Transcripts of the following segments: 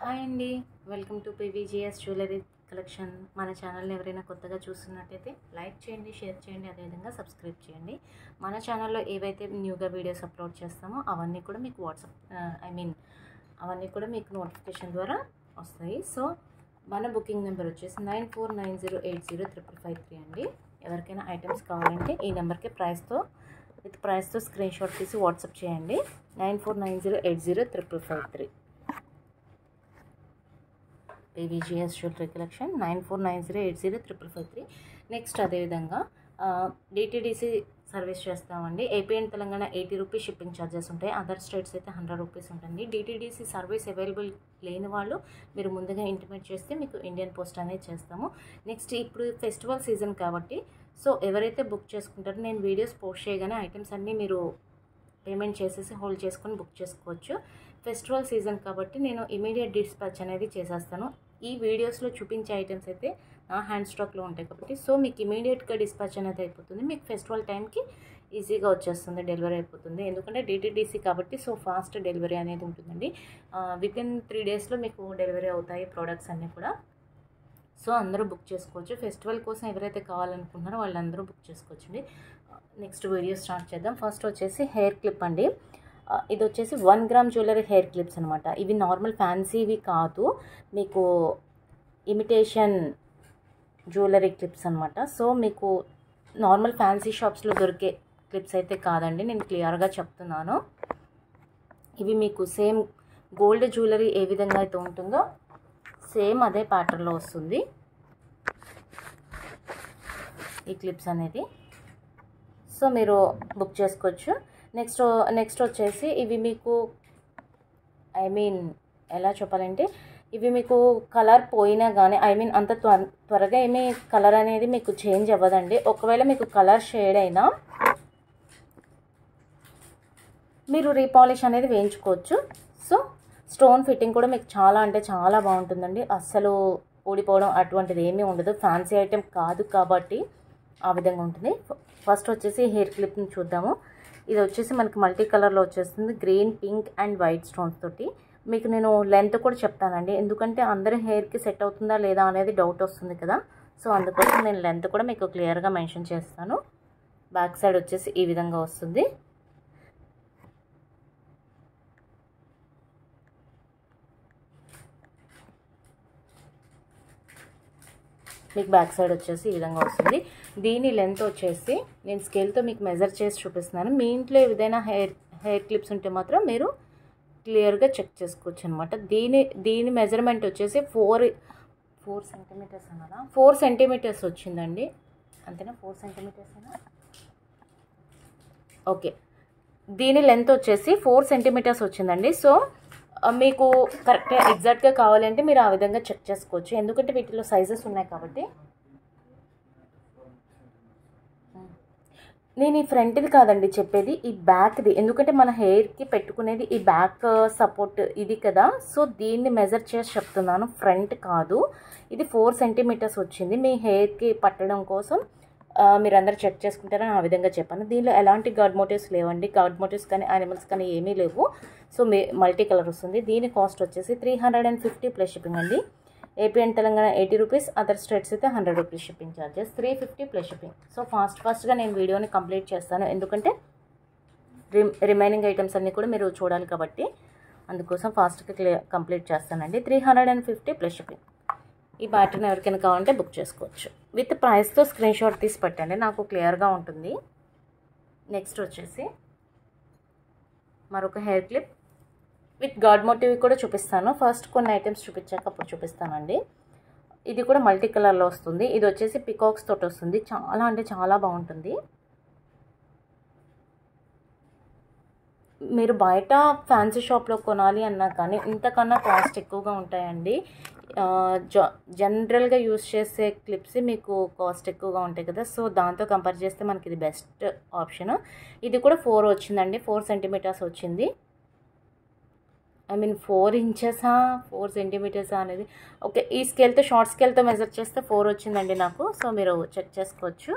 Hi అండి, welcome to పీవీజీఎస్ jewellery collection. మన ఛానల్ని ఎవరైనా కొత్తగా చూస్తున్నట్టయితే లైక్ చేయండి, షేర్ చేయండి, అదేవిధంగా సబ్స్క్రైబ్ చేయండి. మన ఛానల్లో ఏవైతే న్యూగా వీడియోస్ అప్లోడ్ చేస్తామో అవన్నీ కూడా మీకు అవన్నీ కూడా మీకు నోటిఫికేషన్ ద్వారా వస్తాయి. సో మన బుకింగ్ నెంబర్ వచ్చేసి 9490805553 అండి. ఎవరికైనా ఐటమ్స్ కావాలంటే ఈ నెంబర్కి విత్ ప్రైస్తో స్క్రీన్ షాట్ తీసి వాట్సాప్ చేయండి. 9490805553. పీవీజీఎస్ జ్యువెలరీ కలెక్షన్ 9490805553. నెక్స్ట్ అదేవిధంగా డిటీడీసీ సర్వీస్ చేస్తామండి. AP and Telangana 80 rupees shipping charges ఉంటాయి. అదర్ స్టేట్స్ అయితే 100 రూపీస్ ఉంటుంది. డిటీడీసీ సర్వీస్ అవైలబుల్ లేని వాళ్ళు మీరు ముందుగా ఇంటిమేట్ చేస్తే మీకు ఇండియన్ పోస్ట్ అనేది చేస్తాము. నెక్స్ట్ ఇప్పుడు ఫెస్టివల్ సీజన్ కాబట్టి సో ఎవరైతే బుక్ చేసుకుంటారో నేను వీడియోస్ పోస్ట్ చేయగానే ఐటమ్స్ అన్నీ మీరు పేమెంట్ చేసేసి హోల్డ్ చేసుకొని బుక్ చేసుకోవచ్చు. ఫెస్టివల్ సీజన్ కాబట్టి నేను ఇమీడియట్ డిస్పాచ్ అనేది చేసేస్తాను. ఈ వీడియోస్లో చూపించే ఐటమ్స్ అయితే నా హ్యాండ్ స్టాక్లో ఉంటాయి కాబట్టి సో మీకు ఇమీడియట్గా డిస్పాచ్ అనేది అయిపోతుంది. మీకు ఫెస్టివల్ టైంకి ఈజీగా వచ్చేస్తుంది, డెలివరీ అయిపోతుంది. ఎందుకంటే డిటీడీసీ కాబట్టి సో ఫాస్ట్ డెలివరీ అనేది ఉంటుందండి. వితిన్ 3 డేస్లో మీకు డెలివరీ అవుతాయి ప్రోడక్ట్స్ అన్నీ కూడా. సో అందరూ బుక్ చేసుకోవచ్చు. ఫెస్టివల్ కోసం ఎవరైతే కావాలనుకుంటున్నారో వాళ్ళందరూ బుక్ చేసుకోవచ్చండి. నెక్స్ట్ వీడియో స్టార్ట్ చేద్దాం. ఫస్ట్ వచ్చేసి హెయిర్ క్లిప్ అండి. ఇది వచ్చేసి 1 గ్రామ్ జ్యువెలరీ హెయిర్ క్లిప్స్ అనమాట. ఇవి నార్మల్ ఫ్యాన్సీవి కాదు, మీకు ఇమిటేషన్ జ్యువెలరీ క్లిప్స్ అనమాట. సో మీకు నార్మల్ ఫ్యాన్సీ షాప్స్లో దొరికే క్లిప్స్ అయితే కాదండి, నేను క్లియర్గా చెప్తున్నాను. ఇవి మీకు సేమ్ గోల్డ్ జ్యువెలరీ ఏ విధంగా అయితే ఉంటుందో సేమ్ అదే ప్యాటర్న్లో వస్తుంది ఈ క్లిప్స్ అనేది. సో మీరు బుక్ చేసుకోవచ్చు. నెక్స్ట్ వచ్చేసి ఇవి మీకు ఎలా చెప్పాలంటే ఇవి మీకు కలర్ పోయినా కానీ అంత త్వరగా ఏమీ కలర్ అనేది మీకు చేంజ్ అవ్వదండి. ఒకవేళ మీకు కలర్ షేడ్ అయినా మీరు రీపాలిష్ అనేది వేయించుకోవచ్చు. సో స్టోన్ ఫిట్టింగ్ కూడా మీకు చాలా అంటే చాలా బాగుంటుందండి. అస్సలు ఊడిపోవడం అటువంటిది ఏమీ ఉండదు. ఫ్యాన్సీ ఐటెం కాదు కాబట్టి ఆ విధంగా ఉంటుంది. ఫస్ట్ వచ్చేసి హెయిర్ క్లిప్ని చూద్దాము. ఇది వచ్చేసి మనకి మల్టీ కలర్లో వచ్చేస్తుంది, green, pink and white stones తోటి. మీకు నేను లెంత్ కూడా చెప్తానండి, ఎందుకంటే అందరి హెయిర్కి సెట్ అవుతుందా లేదా అనేది డౌట్ వస్తుంది కదా. సో అందుకోసం నేను లెంత్ కూడా మీకు క్లియర్గా మెన్షన్ చేస్తాను. బ్యాక్ సైడ్ వచ్చేసి ఈ విధంగా వస్తుంది. మీకు బ్యాక్ సైడ్ వచ్చేసి ఈ విధంగా వస్తుంది. దీని లెంత్ వచ్చేసి నేను స్కేల్తో మీకు మెజర్ చేసి చూపిస్తున్నాను. మీ ఇంట్లో ఏదైనా హెయిర్ క్లిప్స్ ఉంటే మాత్రం మీరు క్లియర్గా చెక్ చేసుకోవచ్చు అనమాట. దీని మెజర్మెంట్ వచ్చేసి 4 సెంటీమీటర్స్ అన్నారా, 4 సెంటీమీటర్స్ వచ్చిందండి. అంతేనా, 4 సెంటీమీటర్స్ అయినా ఓకే. దీని లెంత్ వచ్చేసి 4 సెంటీమీటర్స్ వచ్చిందండి. సో మీకు కరెక్ట్గా ఎగ్జాక్ట్గా కావాలంటే మీరు ఆ విధంగా చెక్ చేసుకోవచ్చు, ఎందుకంటే వీటిలో సైజెస్ ఉన్నాయి కాబట్టి. నేను ఈ ఫ్రంట్ది కాదండి చెప్పేది, ఈ బ్యాక్ది. ఎందుకంటే మన హెయిర్కి పెట్టుకునేది ఈ బ్యాక్ సపోర్ట్ ఇది కదా. సో దీన్ని మెజర్ చేసి చెప్తున్నాను, ఫ్రంట్ కాదు. ఇది 4 సెంటీమీటర్స్ వచ్చింది. మీ హెయిర్కి పట్టడం కోసం మీరు అందరు చెక్ చేసుకుంటారని ఆ విధంగా చెప్పాను. దీనిలో ఎలాంటి గాడ్ మోటివ్స్ లేవండి, గాడ్ మోటివ్స్ కానీ యానిమల్స్ కానీ ఏమీ లేవు. సో మల్టీ కలర్ వస్తుంది. దీని కాస్ట్ వచ్చేసి 350 ప్లస్ షిప్పింగ్ అండి. AP and Telangana 80 rupees, other states అయితే 100 rupees shipping charges, 350 plus shipping. So ఫాస్ట్గా నేను వీడియోని కంప్లీట్ చేస్తాను, ఎందుకంటే రిమైనింగ్ ఐటమ్స్ అన్నీ కూడా మీరు చూడాలి కాబట్టి అందుకోసం ఫాస్ట్గా కంప్లీట్ చేస్తానండి. 350 ప్లస్ షిప్పింగ్. ఈ ప్యాటర్న్ ఎవరికైనా కావాలంటే బుక్ చేసుకోవచ్చు. విత్ ప్రైస్తో స్క్రీన్ షాట్ తీసి పెట్టండి, నాకు క్లియర్గా ఉంటుంది. నెక్స్ట్ వచ్చేసి మరొక hair clip with god motif కూడా చూపిస్తాను. ఫస్ట్ కొన్ని ఐటమ్స్ చూపించాక అప్పుడు చూపిస్తానండి. ఇది కూడా మల్టీ కలర్లో వస్తుంది. ఇది వచ్చేసి పికాక్స్ తోటి వస్తుంది. చాలా అంటే చాలా బాగుంటుంది. మీరు బయట ఫ్యాన్సీ షాప్లో కొనాలి అన్నా కానీ ఇంతకన్నా కాస్ట్ ఎక్కువగా ఉంటాయండి. జనరల్గా యూస్ చేసే క్లిప్స్ మీకు కాస్ట్ ఎక్కువగా ఉంటాయి కదా. సో దాంతో కంపేర్ చేస్తే మనకి ఇది బెస్ట్ ఆప్షన్. ఇది కూడా 4 వచ్చిందండి, 4 సెంటీమీటర్స్ వచ్చింది. 4 ఇంచెసా 4 సెంటీమీటర్సా అనేది ఓకే. ఈ స్కేల్తో షార్ట్ స్కేల్తో మెజర్ చేస్తే 4 వచ్చిందండి నాకు. సో మీరు చెక్ చేసుకోవచ్చు.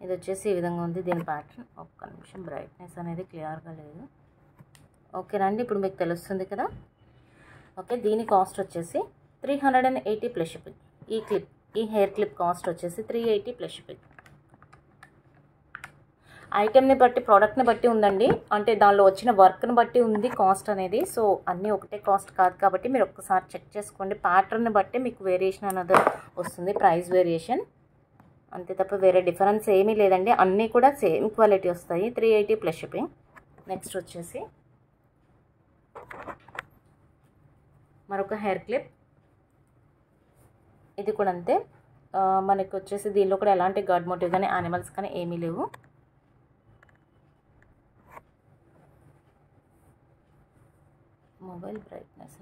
ఇది వచ్చేసి ఈ విధంగా ఉంది దీని ప్యాటర్న్. ఒక్క నిమిషం, బ్రైట్నెస్ అనేది క్లియర్గా లేదు. ఓకేనండి, ఇప్పుడు మీకు తెలుస్తుంది కదా. ఓకే, దీని కాస్ట్ వచ్చేసి 380 ప్లస్ షిప్పింగ్. ఈ హెయిర్ క్లిప్ కాస్ట్ వచ్చేసి 380 ప్లస్ షిప్పింగ్. ఐటెంని బట్టి, ప్రోడక్ట్ని బట్టి ఉందండి, అంటే దానిలో వచ్చిన వర్క్ని బట్టి ఉంది కాస్ట్ అనేది. సో అన్నీ ఒకటే కాస్ట్ కాదు కాబట్టి మీరు ఒక్కసారి చెక్ చేసుకోండి. ప్యాటర్న్ని బట్టి మీకు వేరియేషన్ అనేది వస్తుంది, ప్రైస్ వేరియేషన్, అంతే తప్ప వేరే డిఫరెన్స్ ఏమీ లేదండి. అన్నీ కూడా సేమ్ క్వాలిటీ వస్తాయి. 380 ప్లస్ షిప్పింగ్. నెక్స్ట్ వచ్చేసి మరొక హెయిర్ క్లిప్. ఇది కూడా అంతే, మనకి వచ్చేసి దీనిలో కూడా ఎలాంటి గాడ్ మోటివ్ కానీ యానిమల్స్ కానీ ఏమీ లేవు. మొబైల్ బ్రైట్నెస్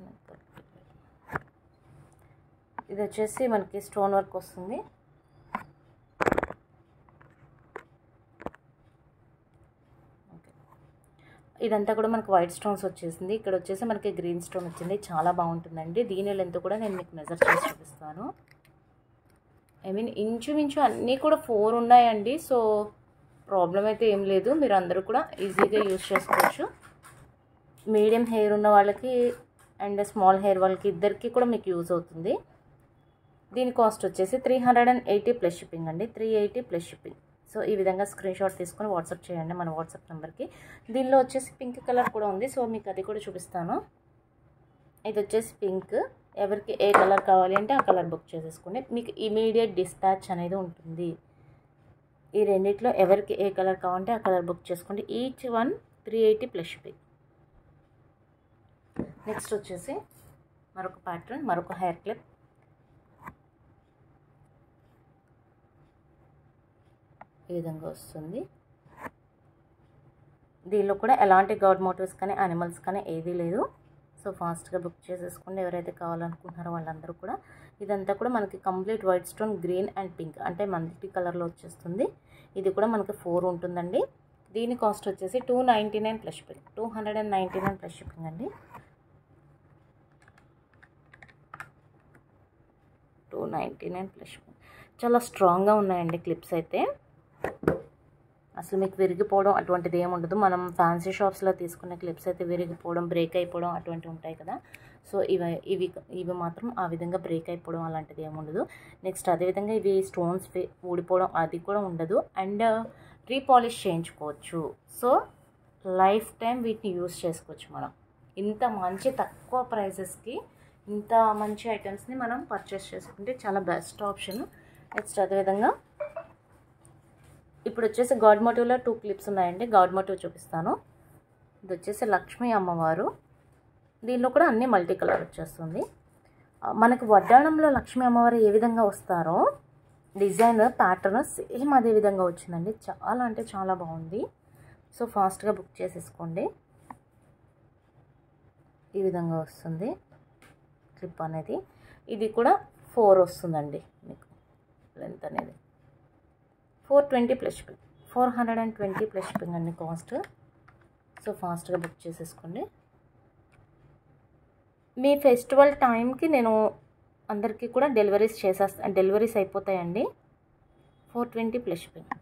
ఇది వచ్చేసి మనకి స్టోన్ వర్క్ వస్తుంది. ఇదంతా కూడా మనకు వైట్ స్టోన్స్ వచ్చేసింది. ఇక్కడ వచ్చేసి మనకి గ్రీన్ స్టోన్ వచ్చింది. చాలా బాగుంటుందండి. దీని లెంత్ కూడా నేను మీకు మెజర్ చేసి చూపిస్తాను. ఇంచుమించు అన్నీ కూడా 4 ఉన్నాయండి. సో ప్రాబ్లం అయితే ఏం లేదు, మీరు అందరూ కూడా ఈజీగా యూజ్ చేసుకోవచ్చు. మీడియం హెయిర్ ఉన్న వాళ్ళకి అండ్ స్మాల్ హెయిర్ వాళ్ళకి ఇద్దరికి కూడా మీకు యూజ్ అవుతుంది. దీని కాస్ట్ వచ్చేసి 380 ప్లస్ షిప్పింగ్ అండి. 380 ప్లస్ షిప్పింగ్. సో ఈ విధంగా స్క్రీన్ షాట్ తీసుకొని వాట్సాప్ చేయండి మన వాట్సాప్ నెంబర్కి. దీనిలో వచ్చేసి పింక్ కలర్ కూడా ఉంది. సో మీకు అది కూడా చూపిస్తాను. ఇది వచ్చేసి పింక్. ఎవరికి ఏ కలర్ కావాలి అంటే ఆ కలర్ బుక్ చేసేసుకోండి. మీకు ఇమీడియట్ డిస్పాచ్ అనేది ఉంటుంది. ఈ రెండిట్లో ఎవరికి ఏ కలర్ కావాలంటే ఆ కలర్ బుక్ చేసుకోండి. Each one 380 plus shipping. Next వచ్చేసి మరొక ప్యాటర్న్, మరొక హెయిర్ క్లిప్. ఈ విధంగా వస్తుంది. దీనిలో కూడా ఎలాంటి గాడ్ మోటివ్స్ కానీ యానిమల్స్ కానీ ఏదీ లేదు. సో ఫాస్ట్గా బుక్ చేసేసుకోండి ఎవరైతే కావాలనుకుంటున్నారో వాళ్ళందరూ కూడా. ఇదంతా కూడా మనకి complete white stone, green and pink అంటే మల్టీ కలర్లో వచ్చేస్తుంది. ఇది కూడా మనకి 4 ఉంటుందండి. దీని కాస్ట్ వచ్చేసి 299 ప్లస్ షిప్పింగ్. 299 ప్లస్ షిప్పింగ్ అండి. 299 ప్లస్ షిప్పింగ్. చాలా స్ట్రాంగ్గా ఉన్నాయండి క్లిప్స్ అయితే. అసలు మీకు విరిగిపోవడం అటువంటిది ఏమి ఉండదు. మనం ఫ్యాన్సీ షాప్స్లో తీసుకునే క్లిప్స్ అయితే విరిగిపోవడం, బ్రేక్ అయిపోవడం అటువంటివి ఉంటాయి కదా. సో ఇవి మాత్రం ఆ విధంగా బ్రేక్ అయిపోవడం అలాంటిది ఏమి ఉండదు. నెక్స్ట్ అదేవిధంగా ఇవి స్టోన్స్ ఊడిపోవడం అది కూడా ఉండదు. అండ్ రీపాలిష్ చేయించుకోవచ్చు. సో లైఫ్ టైం వీటిని యూస్ చేసుకోవచ్చు మనం. ఇంత మంచి తక్కువ ప్రైజెస్కి ఇంత మంచి ఐటమ్స్ని మనం పర్చేస్ చేసుకుంటే చాలా బెస్ట్ ఆప్షన్. నెక్స్ట్ అదేవిధంగా ఇప్పుడు వచ్చేసి గాడ్ మోటివ్లో 2 క్లిప్స్ ఉన్నాయండి. గాడ్ మోటివ్ చూపిస్తాను. ఇది వచ్చేసి లక్ష్మీ అమ్మవారు. దీనిలో కూడా అన్ని మల్టీ కలర్ వచ్చేస్తుంది. మనకి వడ్డాణంలో లక్ష్మీ అమ్మవారు ఏ విధంగా వస్తారో డిజైన్ ప్యాటర్న్ సేమ్ అదే విధంగా వచ్చిందండి. చాలా అంటే చాలా బాగుంది. సో ఫాస్ట్గా బుక్ చేసేసుకోండి. ఈ విధంగా వస్తుంది క్లిప్ అనేది. ఇది కూడా 4 వస్తుందండి మీకు లెంత్ అనేది. 420 ప్లస్ షిప్పింగ్. 420 ప్లస్ షిప్పింగ్ అండి కాస్ట్. సో ఫాస్ట్గా బుక్ చేసేసుకోండి. మీ ఫెస్టివల్ టైంకి నేను అందరికీ కూడా డెలివరీస్ అయిపోతాయండి. 420 ప్లస్ షిప్పింగ్.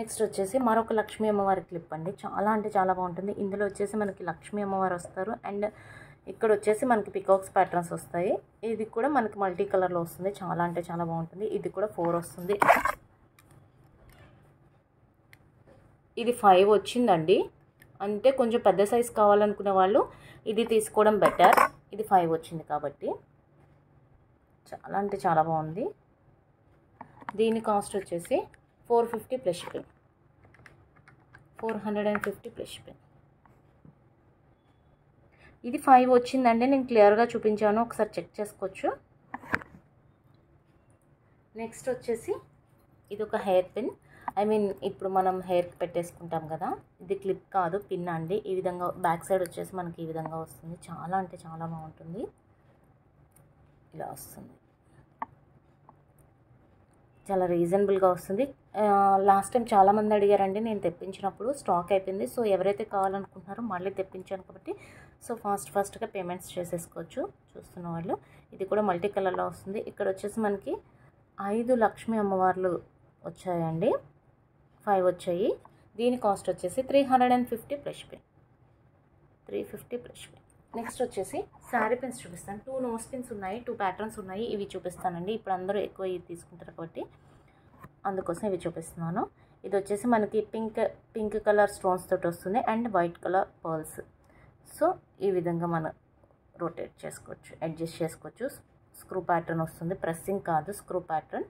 నెక్స్ట్ వచ్చేసి మరొక లక్ష్మీ అమ్మవారి క్లిప్ అండి. చాలా అంటే చాలా బాగుంటుంది. ఇందులో వచ్చేసి మనకి లక్ష్మీ అమ్మవారు వస్తారు అండ్ ఇక్కడ వచ్చేసి మనకి పికాక్స్ ప్యాటర్న్స్ వస్తాయి. ఇది కూడా మనకి మల్టీ కలర్లో వస్తుంది. చాలా అంటే చాలా బాగుంటుంది. ఇది కూడా 4 వస్తుంది. ఇది 5 వచ్చిందండి. అంటే కొంచెం పెద్ద సైజ్ కావాలనుకునే వాళ్ళు ఇది తీసుకోవడం బెటర్. ఇది 5 వచ్చింది కాబట్టి చాలా అంటే చాలా బాగుంది. దీని కాస్ట్ వచ్చేసి 450 ప్లస్ షిప్పింగ్. 450 plus shipping. ఇది 5 వచ్చిందండి. నేను క్లియర్గా చూపించాను, ఒకసారి చెక్ చేసుకోవచ్చు. నెక్స్ట్ వచ్చేసి ఇది ఒక హెయిర్ పిన్. ఇప్పుడు మనం హెయిర్కి పెట్టేసుకుంటాం కదా, ఇది క్లిప్ కాదు పిన్ అండి. ఈ విధంగా బ్యాక్ సైడ్ వచ్చేసి మనకి ఈ విధంగా వస్తుంది. చాలా అంటే చాలా బాగుంటుంది. ఇలా వస్తుంది. చాలా రీజనబుల్గా వస్తుంది. లాస్ట్ టైం చాలామంది అడిగారండి, నేను తెప్పించినప్పుడు స్టాక్ అయిపోయింది. సో ఎవరైతే కావాలనుకుంటున్నారో మళ్ళీ తెప్పించాను కాబట్టి సో ఫాస్ట్గా పేమెంట్స్ చేసేసుకోవచ్చు చూస్తున్న వాళ్ళు. ఇది కూడా మల్టీ కలర్లో వస్తుంది. ఇక్కడ వచ్చేసి మనకి 5 లక్ష్మీ అమ్మవార్లు వచ్చాయండి. 5 వచ్చాయి. దీని కాస్ట్ వచ్చేసి 350 plus shipping. 350 plus shipping. Next వచ్చేసి శారీ పిన్స్ చూపిస్తాను. 2 నోస్ పిన్స్ ఉన్నాయి, 2 ప్యాటర్న్స్ ఉన్నాయి. ఇవి చూపిస్తానండి. ఇప్పుడు అందరూ ఎక్కువ ఇవి తీసుకుంటారు కాబట్టి అందుకోసం ఇవి చూపిస్తున్నాను. ఇది వచ్చేసి మనకి పింక్ కలర్ స్టోన్స్ తోటి వస్తుంది and white colour pearls. So ఈ విధంగా మనం రొటేట్ చేసుకోవచ్చు, అడ్జస్ట్ చేసుకోవచ్చు. స్క్రూ ప్యాటర్న్ వస్తుంది, ప్రెస్సింగ్ కాదు, స్క్రూ ప్యాటర్న్.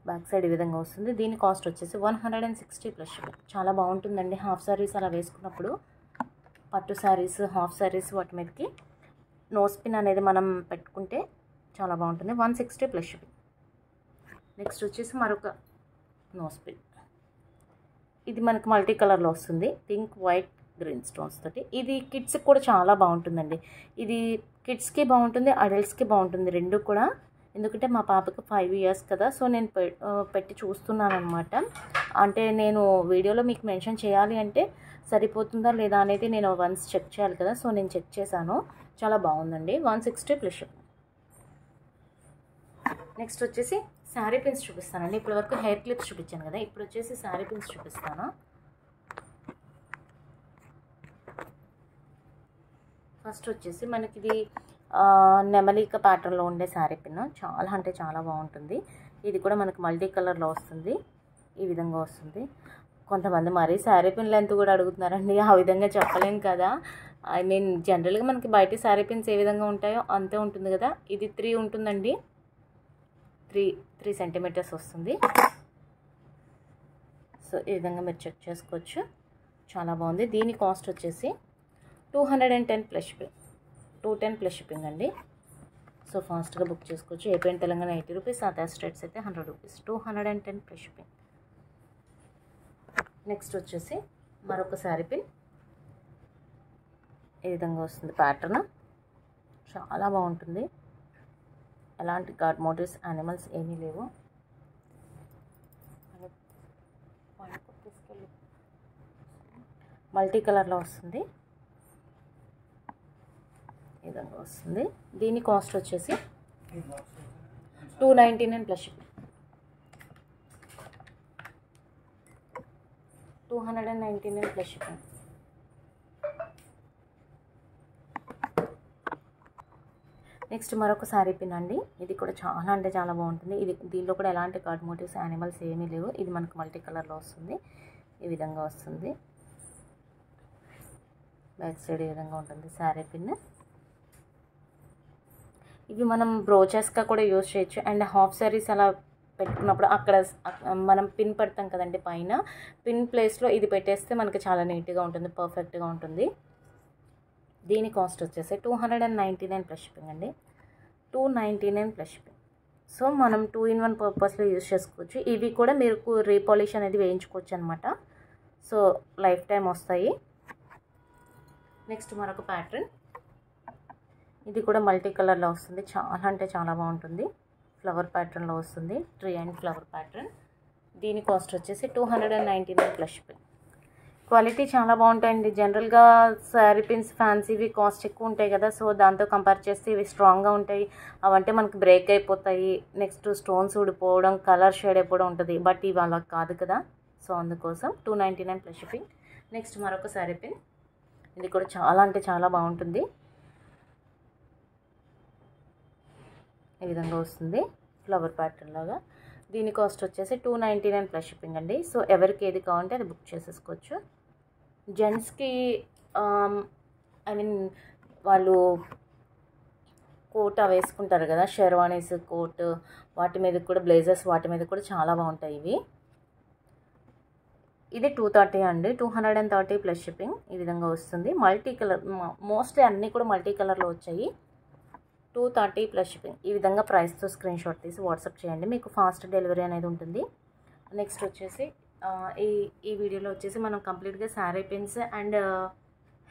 బ్యాక్ సైడ్ ఈ విధంగా వస్తుంది. దీని కాస్ట్ వచ్చేసి 160 ప్లస్ షిప్పింగ్. చాలా బాగుంటుందండి. హాఫ్ సారీస్ అలా వేసుకున్నప్పుడు, పట్టు శారీస్, హాఫ్ శారీస్ వాటి మీదకి నోస్ పిన్ అనేది మనం పెట్టుకుంటే చాలా బాగుంటుంది. 160 ప్లస్ షిప్పింగ్. నెక్స్ట్ వచ్చేసి మరొక నోస్ పిన్. ఇది మనకి మల్టీ కలర్లో వస్తుంది, పింక్, వైట్, గ్రీన్ స్టోన్స్ తోటి. ఇది కిడ్స్కి కూడా చాలా బాగుంటుందండి. ఇది కిడ్స్కి బాగుంటుంది, అడల్ట్స్కి బాగుంటుంది, రెండు కూడా. ఎందుకంటే మా పాపకి 5 ఇయర్స్ కదా, సో నేను పెట్టి చూస్తున్నాను అనమాట. అంటే నేను వీడియోలో మీకు మెన్షన్ చేయాలి అంటే సరిపోతుందా లేదా అనేది నేను వన్స్ చెక్ చేయాలి కదా, సో నేను చెక్ చేశాను. చాలా బాగుందండి. 160 ప్లస్. నెక్స్ట్ వచ్చేసి శారీ పిన్స్ చూపిస్తానండి. ఇప్పటి వరకు హెయిర్ క్లిప్స్ చూపించాను కదా, ఇప్పుడు వచ్చేసి శారీ పిన్స్ చూపిస్తాను. ఫస్ట్ వచ్చేసి మనకి ఇది నెమలిక ప్యాటర్న్లో ఉండే శారీ పిన్. చాలా అంటే చాలా బాగుంటుంది. ఇది కూడా మనకి మల్టీ కలర్లో వస్తుంది, ఈ విధంగా వస్తుంది. కొంతమంది మరీ శారీ పిన్ లెంత్ కూడా అడుగుతున్నారండి. ఆ విధంగా చెప్పలేం కదా. ఐ మీన్ జనరల్గా మనకి బయట శారీ పిన్స్ ఏ విధంగా ఉంటాయో అంతే ఉంటుంది కదా. ఇది 3 ఉంటుందండి, 3 సెంటీమీటర్స్ వస్తుంది. సో ఈ విధంగా మీరు చెక్ చేసుకోవచ్చు. చాలా బాగుంది. దీని కాస్ట్ వచ్చేసి 210 ప్లస్ షిప్పింగ్. 210 ప్లస్ షిప్పింగ్ అండి. సో ఫాస్ట్గా బుక్ చేసుకోవచ్చు. AP and Telangana 80 rupees, other states అయితే 100 రూపీస్. 210 plus shipping. నెక్స్ట్ వచ్చేసి మరొక శారీ పిన్. ఈ విధంగా వస్తుంది ప్యాటర్న్. చాలా బాగుంటుంది. ఎలాంటి గాడ్ మోటివ్స్, యానిమల్స్ ఏమీ లేవు. మల్టీ కలర్లో వస్తుంది, ఈ విధంగా వస్తుంది. దీని కాస్ట్ వచ్చేసి 299 plus shipping. 299 plus shipping. Next మరొక శారీ పిన్ అండి. ఇది కూడా చాలా అంటే చాలా బాగుంటుంది. దీనిలో కూడా ఎలాంటి గాడ్ మోటివ్స్, యానిమల్స్ ఏమీ లేవు. ఇది మనకు మల్టీ కలర్లో వస్తుంది, ఈ విధంగా వస్తుంది. బ్యాక్ సైడ్ ఈ విధంగా ఉంటుంది శారీ పిన్. ఇవి మనం బ్రోచెస్గా కూడా యూజ్ చేయొచ్చు. అండ్ హాఫ్ శారీస్ అలా పెట్టుకున్నప్పుడు అక్కడ మనం పిన్ పెడతాం కదండి, పైన పిన్ ప్లేస్లో ఇది పెట్టేస్తే మనకి చాలా నీట్గా ఉంటుంది, పర్ఫెక్ట్గా ఉంటుంది. దీని కాస్ట్ వచ్చేసి 299 ప్లస్ షిప్పింగ్ అండి. 299 ప్లస్ షిప్పింగ్. సో మనం 2-in-1 పర్పస్లో యూజ్ చేసుకోవచ్చు. ఇవి కూడా మీరు రీపాలిష్ అనేది వేయించుకోవచ్చు అనమాట. సో లైఫ్ టైం వస్తాయి. నెక్స్ట్ మరొక ప్యాటర్న్. ఇది కూడా మల్టీ కలర్లో వస్తుంది. చాలా అంటే చాలా బాగుంటుంది. ఫ్లవర్ ప్యాటర్న్లో వస్తుంది, ట్రీ అండ్ ఫ్లవర్ ప్యాటర్న్. దీని కాస్ట్ వచ్చేసి 299 ప్లస్ షిప్పింగ్. క్వాలిటీ చాలా బాగుంటాయండి. జనరల్గా శారీ పిన్స్ ఫ్యాన్సీవి కాస్ట్ ఎక్కువ ఉంటాయి కదా, సో దాంతో కంపేర్ చేస్తే ఇవి స్ట్రాంగ్గా ఉంటాయి. అవంటే మనకి బ్రేక్ అయిపోతాయి, నెక్స్ట్ స్టోన్స్ ఊడిపోవడం, కలర్ షేడ్ అయిపోవడం ఉంటుంది. బట్ ఇవి అలా కాదు కదా, సో అందుకోసం 299 ప్లస్ షిప్పింగ్. నెక్స్ట్ మరొక శారీ పిన్. ఇది కూడా చాలా అంటే చాలా బాగుంటుంది. ఈ విధంగా వస్తుంది ఫ్లవర్ ప్యాటర్న్ లాగా. దీని కాస్ట్ వచ్చేసి 299 ప్లస్ షిప్పింగ్ అండి. సో ఎవరికి ఏది కావాలంటే అది బుక్ చేసేసుకోవచ్చు. జెంట్స్కి ఐ మీన్ వాళ్ళు కోట్ వేసుకుంటారు కదా, షెర్వానీస్, కోట్, వాటి మీద కూడా బ్లేజర్స్, వాటి మీద కూడా చాలా బాగుంటాయి ఇవి. ఇది 230 అండి. 230 ప్లస్ షిప్పింగ్. ఈ విధంగా వస్తుంది. మల్టీ కలర్, మోస్ట్లీ అన్నీ కూడా మల్టీ కలర్లో వచ్చాయి. 230 ప్లస్ షిప్పింగ్. ఈ విధంగా ప్రైస్తో స్క్రీన్ షాట్ తీసి వాట్సాప్ చేయండి, మీకు ఫాస్ట్ డెలివరీ అనేది ఉంటుంది. నెక్స్ట్ వచ్చేసి ఈ వీడియోలో వచ్చేసి మనం కంప్లీట్గా sari pins and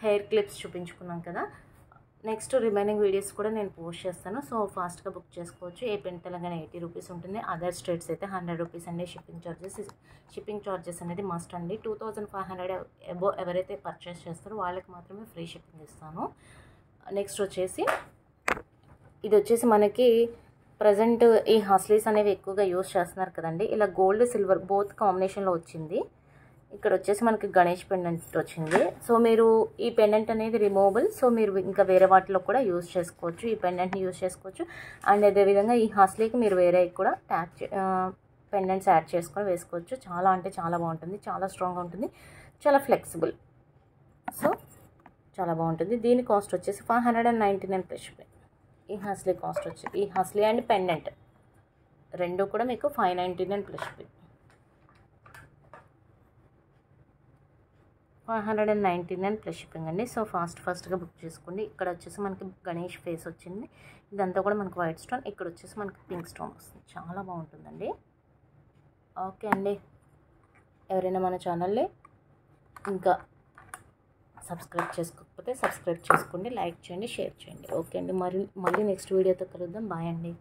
hair clips చూపించుకున్నాం కదా. నెక్స్ట్ రిమైనింగ్ వీడియోస్ కూడా నేను పోస్ట్ చేస్తాను. సో ఫాస్ట్గా బుక్ చేసుకోవచ్చు. ఏపీ తెలంగాణ 80 రూపీస్ ఉంటుంది, అదర్ స్టేట్స్ అయితే 100 రూపీస్ అండి. షిప్పింగ్ చార్జెస్ అనేది మస్ట్ అండి. 2500 అబో ఎవరైతే పర్చేస్ చేస్తారో వాళ్ళకి మాత్రమే ఫ్రీ షిప్పింగ్ ఇస్తాను. నెక్స్ట్ వచ్చేసి ఇది వచ్చేసి మనకి ప్రజెంట్ ఈ హాస్లీస్ అనేవి ఎక్కువగా యూస్ చేస్తున్నారు కదండి. ఇలా గోల్డ్ సిల్వర్ బోత్ కాంబినేషన్లో వచ్చింది. ఇక్కడ వచ్చేసి మనకి గణేష్ పెండెంట్ వచ్చింది. సో మీరు ఈ పెండెంట్ అనేది రిమూవబుల్. సో మీరు ఇంకా వేరే వాటిలో కూడా యూస్ చేసుకోవచ్చు, ఈ పెండెంట్ని యూస్ చేసుకోవచ్చు. అండ్ అదేవిధంగా ఈ హాస్లీకి మీరు వేరే కూడా పెండెంట్స్ యాడ్ చేసుకొని వేసుకోవచ్చు. చాలా అంటే చాలా బాగుంటుంది, చాలా స్ట్రాంగ్గా ఉంటుంది, చాలా ఫ్లెక్సిబుల్. సో చాలా బాగుంటుంది. దీని కాస్ట్ వచ్చేసి 599 ప్లస్ షిప్పింగ్. ఈ హాస్లీ కాస్ట్ వచ్చి ఈ హాస్లీ అండ్ పెండెంట్ రెండు కూడా మీకు 599 ప్లస్ షిప్పింగ్. 599 ప్లస్ షిప్పింగ్ అండి. సో ఫాస్ట్గా బుక్ చేసుకోండి. ఇక్కడ వచ్చేసి మనకి గణేష్ ఫేస్ వచ్చింది. ఇదంతా కూడా మనకి వైట్ స్టోన్, ఇక్కడ వచ్చేసి మనకి పింక్ స్టోన్ వస్తుంది. చాలా బాగుంటుందండి. ఓకే అండి, ఎవరైనా మన ఛానల్ని ఇంకా సబ్స్క్రైబ్ చేసుకోకపోతే సబ్స్క్రైబ్ చేసుకోండి, లైక్ చేయండి, షేర్ చేయండి. ఓకే అండి, మళ్ళీ నెక్స్ట్ వీడియోతో కలుద్దాం. బాయ్ అండి.